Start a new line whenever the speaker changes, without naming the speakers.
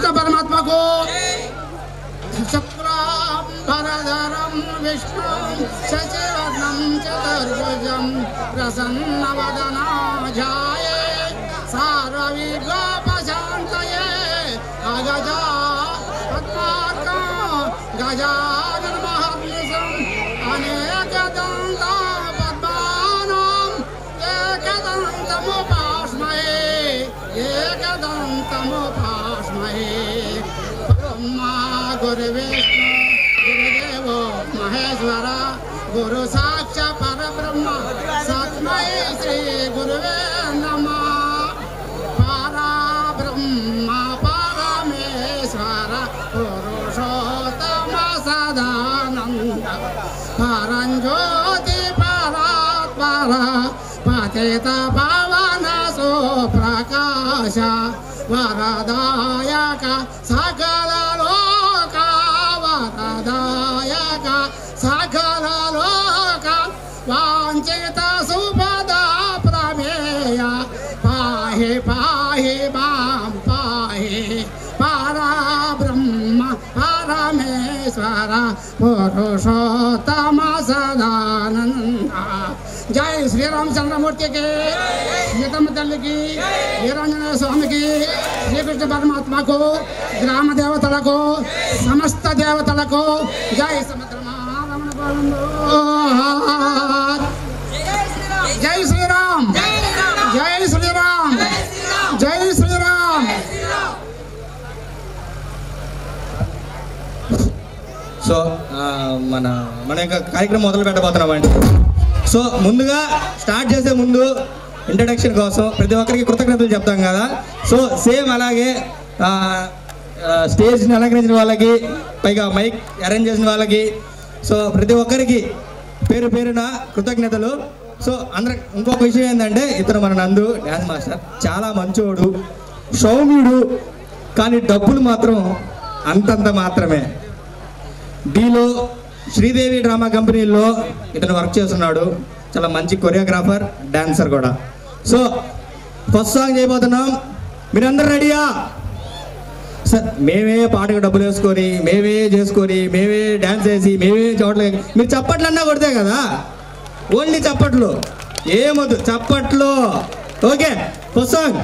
कृष्ण परमात्मा को शुक्लांबरधरं विष्णुं शशिवर्णं चतुर्भुजं प्रसन्नवदनाय सर्वविघ्नोपशान्तये अगजा पद्मार्कं गजाननमहर्निशम् अनेकदन्तं पद्मानाम् एकदन्तमुपास्महे ब्रह्मा गुरुविष्णु गुरुदेवो महेश्वर गुरु साक्षात् परब्रह्म तस्मै श्री गुरुवे नमः परब्रह्म परमेश्वर पुरुषोत्तम सदानन्द परञ्ज्योति परात्पर पतित पावन सुप्रकाश वरदायक सकल लोक वरदायक सकल लोक वाञ्छित सुपद प्रमेय पाहि पाहि मां पाहि परब्रह्म परमेश्वर पुरुषोत्तम सदानंद। जय श्री रामचंद्रमूर्ति की, सीतम तल्ली की, वीरांजनेय स्वामी की, श्री कृष्ण परमात्मा को, ग्राम देवतल को, समस्त देवतल को जय समद्रमारमण गोविंदो। जय श्री राम, जय श्री राम, जय श्री राम।
సో మన యొక్క కార్యక్రమం మొదలు పెట్టబోతున్నామండి. సో ముందుగా స్టార్ట్ చేసే ముందు ఇంట్రడక్షన్ కోసం ప్రతి ఒక్కరికి కృతజ్ఞతలు చెప్తాం కదా. సో సేమ్ అలాగే స్టేజ్ని అలంకరించిన వాళ్ళకి, పైగా మైక్ అరేంజ్ చేసిన వాళ్ళకి, సో ప్రతి ఒక్కరికి పేరు పేరున కృతజ్ఞతలు. సో అందరికి ఇంకొక విషయం ఏంటంటే, ఇతను మన నందు డ్యాన్స్ మాస్టర్, చాలా మంచోడు, సౌమ్యుడు, కానీ డబ్బులు మాత్రం అంతంత మాత్రమే. డీలో శ్రీదేవి డ్రామా కంపెనీలో ఇతను వర్క్ చేస్తున్నాడు. చాలా మంచి కొరియోగ్రాఫర్, డాన్సర్ కూడా. సో ఫస్ట్ సాంగ్ చేయబోతున్నాం. మీరందరూ రెడీయా? సార్ మేమే పాటకు డబ్బులు వేసుకొని, మేమే చేసుకొని, మేమే డ్యాన్స్ చేసి, మేమే చోట్ల మీరు చప్పట్లన్నా కొడితే కదా, ఓన్లీ చప్పట్లు, ఏమొద్దు చప్పట్లు. Okay, first song.